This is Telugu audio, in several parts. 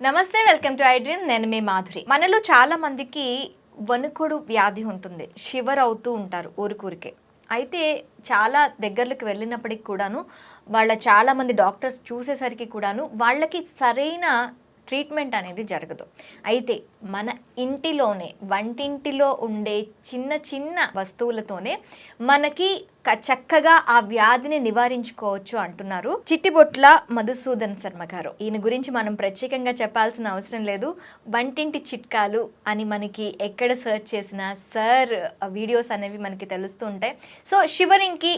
నమస్తే, వెల్కమ్ టు ఐ డ్రీమ్. నేను మీ మాధురి. మనలో చాలా మందికి వణుకుడు వ్యాధి ఉంటుంది, షివర్ అవుతూ ఉంటారు ఊరికే. అయితే చాలా దగ్గరలకు వెళ్ళినప్పటికి కూడాను చాలా మంది డాక్టర్స్ చూసేసరికి కూడాను వాళ్ళకి సరైన ట్రీట్మెంట్ అనేది జరగదు. అయితే మన ఇంటిలోనే వంటింటిలో ఉండే చిన్న చిన్న వస్తువులతోనే మనకి చక్కగా ఆ వ్యాధిని నివారించుకోవచ్చు అంటున్నారు చిట్టిబొట్ల మధుసూదన్ శర్మ గారు. ఈయన గురించి మనం ప్రత్యేకంగా చెప్పాల్సిన అవసరం లేదు. వంటింటి చిట్కాలు అని మనకి ఎక్కడ సర్చ్ చేసినా సార్ వీడియోస్ అనేవి మనకి తెలుస్తూ ఉంటాయి. సో షివరింగ్కి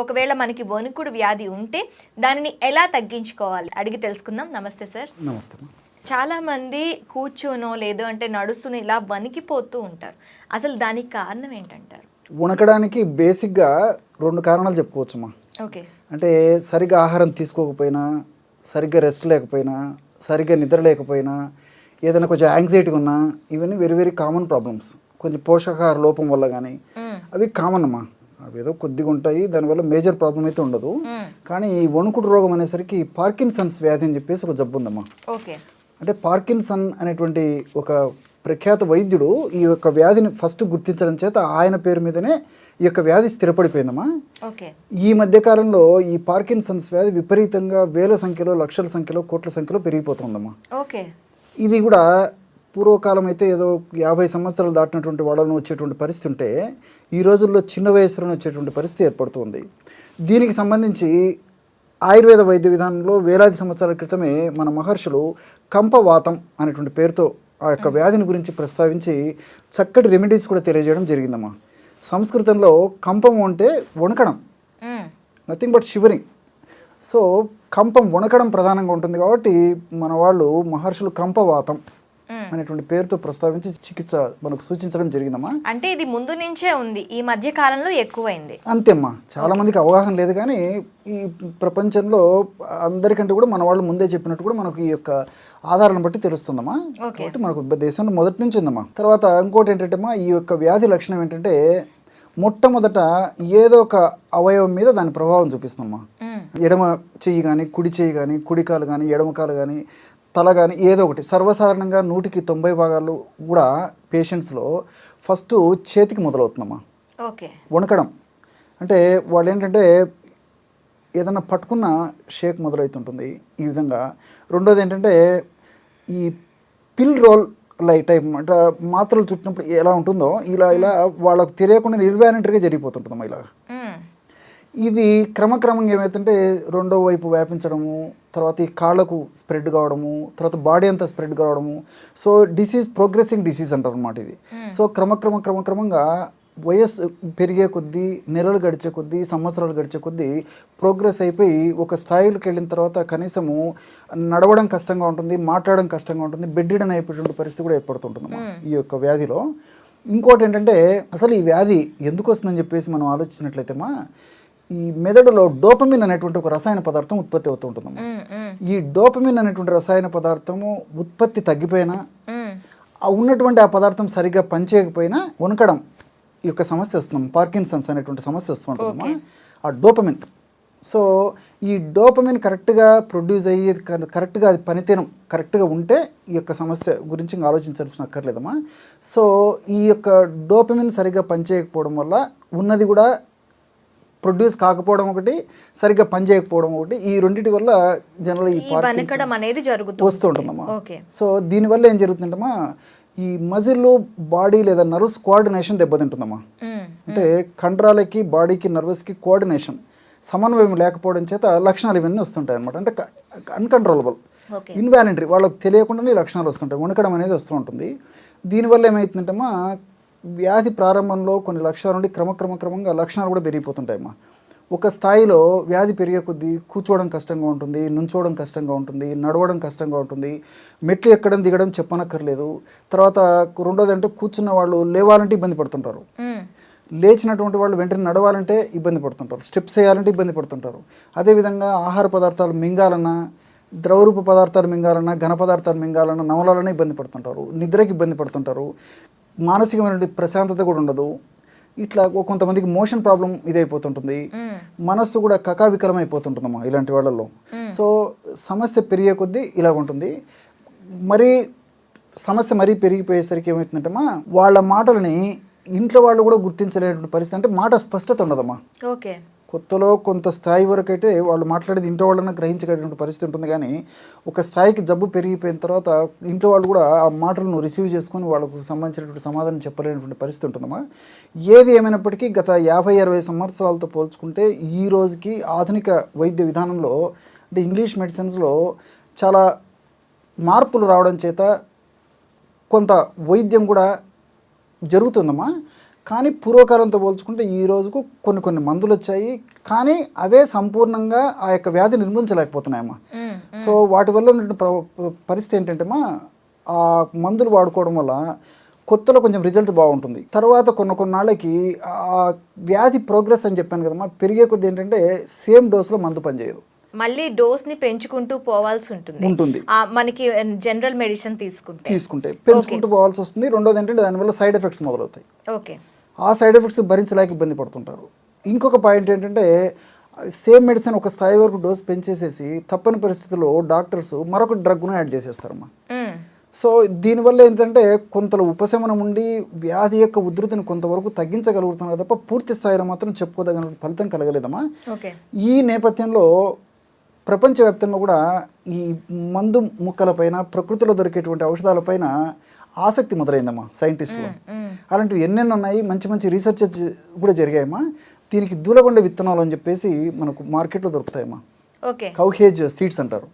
ఒకవేళ మనకి వణుకుడు వ్యాధి ఉంటే దానిని ఎలా తగ్గించుకోవాలి అడిగి తెలుసుకుందాం. నమస్తే సార్. నమస్తే. చాలా మంది కూర్చోనో లేదో అంటే నడుస్తూనో ఇలా వణికిపోతూ ఉంటారు. అసలు దానికి కారణం ఏంటంటారు? వణకడానికి బేసిక్గా 2 కారణాలు చెప్పుకోవచ్చమ్మా. ఓకే. అంటే సరిగ్గా ఆహారం తీసుకోకపోయినా, సరిగ్గా రెస్ట్ లేకపోయినా, సరిగ్గా నిద్ర లేకపోయినా, ఏదైనా కొంచెం యాంగ్జైటీ ఉన్నా, ఇవన్నీ వెరీ వెరీ కామన్ ప్రాబ్లమ్స్. కొంచెం పోషకాహార లోపం వల్ల కానీ అవి కామన్ అమ్మా. అవి ఏదో కొద్దిగా ఉంటాయి, దానివల్ల మేజర్ ప్రాబ్లం అయితే ఉండదు. కానీ ఈ వణుకుడు రోగం అనేసరికి పార్కిన్సన్స్ వ్యాధి అని చెప్పేసి ఒక జబ్బు ఉందమ్మా. ఓకే. అంటే పార్కిన్సన్ అనేటువంటి ఒక ప్రఖ్యాత వైద్యుడు ఈ యొక్క వ్యాధిని ఫస్ట్ గుర్తించడం చేత ఆయన పేరు మీదనే ఈ యొక్క వ్యాధి స్థిరపడిపోయిందమ్మా. ఈ మధ్యకాలంలో ఈ పార్కిన్సన్స్ వ్యాధి విపరీతంగా వేల సంఖ్యలో, లక్షల సంఖ్యలో, కోట్ల సంఖ్యలో పెరిగిపోతుందమ్మా. ఇది కూడా పూర్వకాలం అయితే ఏదో 50 సంవత్సరాలు దాటినటువంటి వాళ్ళను వచ్చేటువంటి పరిస్థితి ఉంటే ఈ రోజుల్లో చిన్న వయసులోనే వచ్చేటువంటి పరిస్థితి ఏర్పడుతుంది. దీనికి సంబంధించి ఆయుర్వేద వైద్య విధానంలో వేలాది సంవత్సరాల క్రితమే మన మహర్షులు కంపవాతం అనేటువంటి పేరుతో ఆ యొక్క వ్యాధిని గురించి ప్రస్తావించి చక్కటి రెమెడీస్ కూడా తెలియజేయడం జరిగిందమ్మా. సంస్కృతంలో కంపం అంటే వణకడం, నథింగ్ బట్ షివరింగ్. సో కంపం వణకడం ప్రధానంగా ఉంటుంది కాబట్టి మన వాళ్ళు మహర్షులు కంపవాతం అనేటువంటి పేరుతో ప్రస్తావించి చికిత్స మనకు సూచించడం జరిగిందమ్మా. అంటే ఇది ముందు నుంచే ఉంది, ఈ మధ్య కాలంలో ఎక్కువైంది అంతేమ్మా. చాలా మందికి అవగాహన లేదు, కానీ ఈ ప్రపంచంలో అందరికంటే కూడా మన వాళ్ళు ముందే చెప్పినట్టు కూడా మనకు ఈ యొక్క ఆధారాన్ని బట్టి తెలుస్తుందమ్మా. కాబట్టి మనకు దేశంలో మొదటి నుంచి ఉందమ్మా. తర్వాత ఇంకోటి ఏంటంటే ఈ యొక్క వ్యాధి లక్షణం ఏంటంటే మొట్టమొదట ఏదో ఒక అవయవం మీద దాని ప్రభావం చూపిస్తుందమ్మా. ఎడమ చెయ్యి కానీ, కుడి చెయ్యి కానీ, కుడి కాలు కానీ, ఎడమ కాలు కానీ, తల కానీ, ఏదో ఒకటి. సర్వసాధారణంగా 100కి 90 భాగాలు కూడా పేషెంట్స్లో ఫస్ట్ చేతికి మొదలవుతుందమ్మా వణకడం. అంటే వాళ్ళు ఏంటంటే ఏదన్నా పట్టుకున్న షేక్ మొదలవుతుంటుంది ఈ విధంగా. రెండోది ఏంటంటే ఈ పిల్ రోల్ టైప్, అంటే మాత్రలు చుట్టినప్పుడు ఎలా ఉంటుందో ఇలా వాళ్ళకు తెలియకుండా ఇన్వాలంటరీగా జరిగిపోతుంటుందమ్మా ఇలా. ఇది క్రమక్రమంగా ఏమవుతుంటే రెండో వైపు వ్యాపించడము, తర్వాత ఈ కాళ్ళకు స్ప్రెడ్ కావడము, తర్వాత బాడీ అంతా స్ప్రెడ్ కావడము. సో ప్రోగ్రెసింగ్ డిసీజ్ అంటారు అన్నమాట ఇది. సో క్రమక్రమంగా వయస్సు పెరిగే కొద్దీ, నెలలు గడిచే కొద్దీ, సంవత్సరాలు గడిచే కొద్దీ ప్రోగ్రెస్ అయిపోయి ఒక స్థాయిలోకి వెళ్ళిన తర్వాత కనీసము నడవడం కష్టంగా ఉంటుంది, మాట్లాడడం కష్టంగా ఉంటుంది, బెడ్ రిడన్ అయిపోయేటువంటి పరిస్థితి కూడా ఏర్పడుతుంటుంది ఈ యొక్క వ్యాధిలో. ఇంకోటి ఏంటంటే అసలు ఈ వ్యాధి ఎందుకు వస్తుందని చెప్పేసి మనం ఆలోచించినట్లయితేమా, ఈ మెదడులో డోపమిన్ అనేటువంటి ఒక రసాయన పదార్థం ఉత్పత్తి అవుతూ ఉంటుందమ్మా. ఈ డోపమిన్ అనేటువంటి రసాయన పదార్థము ఉత్పత్తి తగ్గిపోయినా, ఉన్నటువంటి ఆ పదార్థం సరిగ్గా పనిచేయకపోయినా వణకడం ఈ యొక్క సమస్య వస్తుంది. పార్కిన్సన్స్ అనేటువంటి సమస్య వస్తూ ఉంటుందమ్మా ఆ డోపమిన్. సో ఈ డోపమిన్ కరెక్ట్గా ప్రొడ్యూస్ అయ్యి కరెక్ట్గా అది పనితీరం కరెక్ట్గా ఉంటే ఈ యొక్క సమస్య గురించి ఇంకా ఆలోచించాల్సిన అక్కర్లేదమ్మా. సో ఈ యొక్క డోపమిన్ సరిగ్గా పనిచేయకపోవడం వల్ల ఉన్నది కూడా ప్రొడ్యూస్ కాకపోవడం ఒకటి, సరిగ్గా పనిచేయకపోవడం ఒకటి, ఈ రెండింటి వల్ల జనరల్ ఈ వణకడం అనేది వస్తూ ఉంటుందమ్మా. సో దీనివల్ల ఏం జరుగుతుందమ్మా, ఈ మజిల్, బాడీ లేదా నర్వ్స్ కోఆర్డినేషన్ దెబ్బతింటుందమ్మా. అంటే కండరాలకి, బాడీకి, నర్వస్కి కోఆర్డినేషన్, సమన్వయం లేకపోవడం చేత లక్షణాలు ఇవన్నీ వస్తుంటాయి అనమాట. అంటే అన్కంట్రోలబుల్, ఇన్వాలంటరీ, వాళ్ళకి తెలియకుండానే లక్షణాలు వస్తుంటాయి, వణకడం అనేది వస్తూ ఉంటుంది. దీనివల్ల ఏమవుతుందంటమ్మా, వ్యాధి ప్రారంభంలో కొన్ని లక్షణాల నుండి క్రమంగా లక్షణాలు కూడా పెరిగిపోతుంటాయమ్మా. ఒక స్థాయిలో వ్యాధి పెరిగే కొద్దీ కూర్చోవడం కష్టంగా ఉంటుంది, నుంచోవడం కష్టంగా ఉంటుంది, నడవడం కష్టంగా ఉంటుంది, మెట్లు ఎక్కడం దిగడం చెప్పనక్కర్లేదు. తర్వాత రెండోది అంటే కూర్చున్న వాళ్ళు లేవాలంటే ఇబ్బంది పడుతుంటారు, లేచినటువంటి వాళ్ళు వెంటనే నడవాలంటే ఇబ్బంది పడుతుంటారు, స్టెప్స్ వేయాలంటే ఇబ్బంది పడుతుంటారు. అదేవిధంగా ఆహార పదార్థాలు మింగాలన్నా, ద్రవరూప పదార్థాలు మింగాలన్నా, ఘన పదార్థాలు మింగాలన్నా, నవలాలన్నా ఇబ్బంది పడుతుంటారు, నిద్రకి ఇబ్బంది పడుతుంటారు, మానసికమైన ప్రశాంతత కూడా ఉండదు. ఇట్లా కొంతమందికి మోషన్ ప్రాబ్లం ఇదైపోతుంటుంది, మనస్సు కూడా కకావికలం అయిపోతుంటుందమ్మా ఇలాంటి వాళ్ళల్లో. సో సమస్య పెరిగే కొద్దీ ఇలా ఉంటుంది. మరి సమస్య మరీ పెరిగిపోయేసరికి ఏమవుతుందంటే వాళ్ళ మాటలని ఇంట్లో వాళ్ళు కూడా గుర్తించలేనటువంటి పరిస్థితి. అంటే మాట స్పష్టత ఉండదమ్మా. ఓకే, కొత్తలో కొంత స్థాయి వరకు అయితే వాళ్ళు మాట్లాడేది ఇంట్లో వాళ్ళన్నా గ్రహించగలిగినటువంటి పరిస్థితి ఉంటుంది. కానీ ఒక స్థాయికి జబ్బు పెరిగిపోయిన తర్వాత ఇంట్లో వాళ్ళు కూడా ఆ మాటలను రిసీవ్ చేసుకొని వాళ్ళకు సంబంధించినటువంటి సమాధానం చెప్పలేనటువంటి పరిస్థితి ఉంటుందమ్మా. ఏది ఏమైనప్పటికీ గత 50-60 సంవత్సరాలతో పోల్చుకుంటే ఈ రోజుకి ఆధునిక వైద్య విధానంలో అంటే ఇంగ్లీష్ మెడిసిన్స్లో చాలా మార్పులు రావడం చేత కొంత వైద్యం కూడా జరుగుతుందమ్మా. కానీ పూర్వకాలంతో పోల్చుకుంటే ఈ రోజుకు కొన్ని మందులు వచ్చాయి, కానీ అవే సంపూర్ణంగా ఆ యొక్క వ్యాధి నిర్మూలించలేకపోతున్నాయమ్మా. సో వాటి వల్ల ఉన్నటువంటి పరిస్థితి ఏంటంటే ఆ మందులు వాడుకోవడం వల్ల కొత్తలో కొంచెం రిజల్ట్ బాగుంటుంది, తర్వాత కొన్నాళ్ళకి ఆ వ్యాధి ప్రోగ్రెస్ అని చెప్పాను కదమ్మా, పెరిగే కొద్ది ఏంటంటే సేమ్ డోస్లో మందు పనిచేయదు, మళ్ళీ డోస్ ని పెంచుకుంటూ పోవాల్సి ఉంటుంది. మనకి జనరల్ మెడిసిన్ తీసుకుంటే పెంచుకుంటూ పోవాల్సి వస్తుంది. రెండోది ఏంటంటే దానివల్ల సైడ్ ఎఫెక్ట్స్ మొదలవుతాయి. ఓకే, ఆ సైడ్ ఎఫెక్ట్స్ భరించలేక ఇబ్బంది పడుతుంటారు. ఇంకొక పాయింట్ ఏంటంటే సేమ్ మెడిసిన్ ఒక స్థాయి వరకు డోస్ పెంచేసేసి తప్పని పరిస్థితుల్లో డాక్టర్స్ మరొక డ్రగ్ను యాడ్ చేసేస్తారమ్మా. సో దీనివల్ల ఏంటంటే కొంతలో ఉపశమనం ఉండి వ్యాధి యొక్క ఉధృతిని కొంతవరకు తగ్గించగలుగుతున్నారు తప్ప పూర్తి స్థాయిలో మాత్రం చెప్పుకోదగిన ఫలితం కలగలేదమ్మా. ఈ నేపథ్యంలో ప్రపంచవ్యాప్తంగా కూడా ఈ మందు ముక్కలపైన ప్రకృతిలో దొరికేటువంటి ఔషధాలపైన ఆసక్తి మొదలైందమ్మా సైంటిస్టులు. అలాంటివి ఎన్నెన్నో ఉన్నాయి, మంచి రీసెర్చ్ కూడా జరిగాయమ్మా. దీనికి దూలగొండ విత్తనాలు అని చెప్పేసి మనకు మార్కెట్లో దొరుకుతాయమ్మా. కౌహేజ్ సీడ్స్ అంటారు.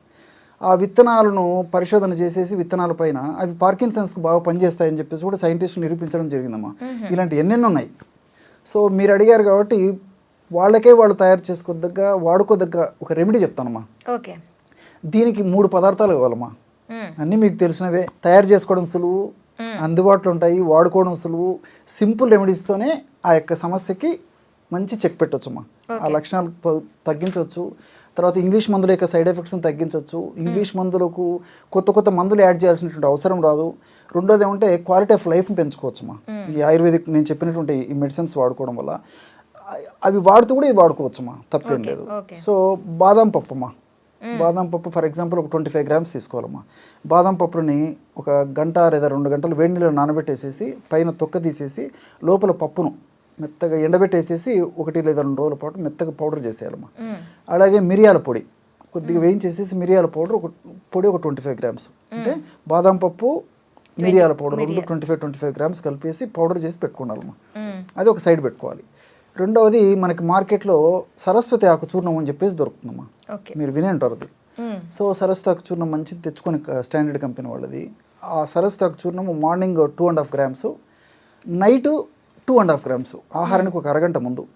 ఆ విత్తనాలను పరిశోధన చేసేసి విత్తనాలపైన అవి పార్కిన్సన్స్కి బాగా పనిచేస్తాయని చెప్పేసి కూడా సైంటిస్టులు నిరూపించడం జరిగిందమ్మా. ఇలాంటి ఎన్నెన్నో ఉన్నాయి. సో మీరు అడిగారు కాబట్టి వాళ్ళకే వాళ్ళు తయారు చేసుకోదగ్గ వాడుకోదగ్గ ఒక రెమెడీ చెప్తానమ్మా. దీనికి 3 పదార్థాలు ఇవ్వాలమ్మా. అన్నీ మీకు తెలిసినవే, తయారు చేసుకోవడం సులువు, అందుబాటులో ఉంటాయి, వాడుకోవడం సులువు, సింపుల్ రెమెడీస్తోనే ఆ యొక్క సమస్యకి మంచి చెక్ పెట్టవచ్చమ్మా. ఆ లక్షణాలు తగ్గించవచ్చు. తర్వాత ఇంగ్లీష్ మందుల యొక్క సైడ్ ఎఫెక్ట్స్ని తగ్గించవచ్చు. ఇంగ్లీష్ మందులకు కొత్త మందులు యాడ్ చేయాల్సినటువంటి అవసరం రాదు. రెండోది ఏమంటే క్వాలిటీ ఆఫ్ లైఫ్ని పెంచుకోవచ్చమ్మా. ఈ ఆయుర్వేదిక్ నేను చెప్పినటువంటి ఈ మెడిసిన్స్ వాడుకోవడం వల్ల అవి వాడుతూ కూడా ఇవి వాడుకోవచ్చమ్మా, తప్పేం లేదు. సో బాదం పప్పు అమ్మా, బాదం పప్పు ఫర్ ఎగ్జాంపుల్ ఒక 25 గ్రామ్స్ తీసుకోవాలమ్మా. బాదం పప్పుని ఒక గంట లేదా 2 గంటలు వేడి నీళ్ళు నానబెట్టేసేసి పైన తొక్క తీసేసి లోపల పప్పును మెత్తగా ఎండబెట్టేసేసి 1 లేదా 2 రోజుల పాటు మెత్తగా పౌడర్ చేసేయాలమ్మా. అలాగే మిరియాల పొడి కొద్దిగా వేయించేసేసి మిరియాల పౌడర్ ఒక 25 గ్రామ్స్, అంటే బాదం పప్పు మిరియాల పౌడర్ 25 గ్రామ్స్ కలిపేసి పౌడర్ చేసి పెట్టుకోవాలమ్మా. అది ఒక సైడ్ పెట్టుకోవాలి. రెండవది మనకి మార్కెట్లో సరస్వతి ఆకు చూర్ణం అని చెప్పేసి దొరుకుతుందమ్మా. మీరు వినే ఉంటారు అది. సో సరస్వతి ఆకు చూర్ణం మంచిది తెచ్చుకొని స్టాండర్డ్ కంపెనీ వాళ్ళది. ఆ సరస్వతి ఆకు చూర్ణము మార్నింగ్ 2.5 గ్రామ్స్, నైట్ 2.5 గ్రామ్స్, ఆహారానికి ఒక అరగంట ముందు.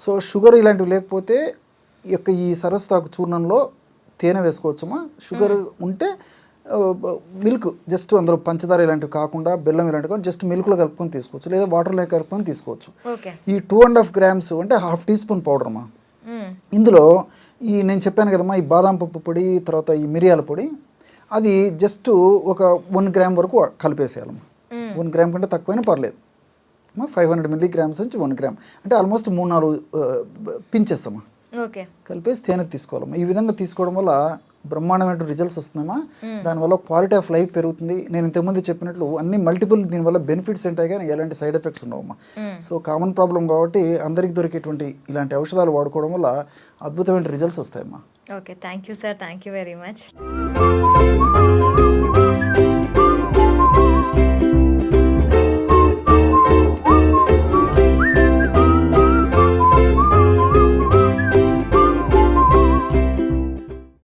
సో షుగర్ ఇలాంటివి లేకపోతే ఈ సరస్వతి చూర్ణంలో తేనె వేసుకోవచ్చమ్మా. షుగర్ ఉంటే మిల్క్ జస్ట్ అందులో పంచదార ఇలాంటివి కాకుండా బెల్లం ఇలాంటివి కాకుండా జస్ట్ మిల్క్లో కలుపుకొని తీసుకోవచ్చు, లేదా వాటర్లో కలుపుకొని తీసుకోవచ్చు. ఈ 2.5 గ్రామ్స్ అంటే 1/2 టీ స్పూన్ పౌడర్ అమ్మా. ఇందులో నేను చెప్పాను కదమ్మా, ఈ బాదం పప్పు పొడి తర్వాత ఈ మిరియాల పొడి, అది జస్ట్ ఒక 1 గ్రామ్ వరకు కలిపేసేయాలమ్మా. 1 గ్రామ్ కంటే తక్కువైనా పర్లేదు. 500 మిల్లీగ్రామ్స్ నుంచి 1 గ్రామ్ అంటే ఆల్మోస్ట్ 3-4 పించేస్తామా. కలిపేసి తేనె తీసుకోవాలమ్మా. ఈ విధంగా తీసుకోవడం వల్ల బ్రహ్మాండమైన రిజల్ట్స్ వస్తుందమ్మా. దానివల్ల క్వాలిటీ ఆఫ్ లైఫ్ పెరుగుతుంది. నేను ఇంతకుముందు చెప్పినట్లు అన్ని మల్టిపుల్ దీనివల్ల బెనిఫిట్స్ ఉంటాయి, కానీ ఎలాంటి సైడ్ ఎఫెక్ట్స్ ఉండవమ్మా. సో కామన్ ప్రాబ్లం కాబట్టి అందరికి దొరికేటువంటి ఇలాంటి ఔషధాలు వాడుకోవడం వల్ల అద్భుతమైన రిజల్ట్స్ వస్తాయమ్మా. Okay, thank you sir, thank you very much.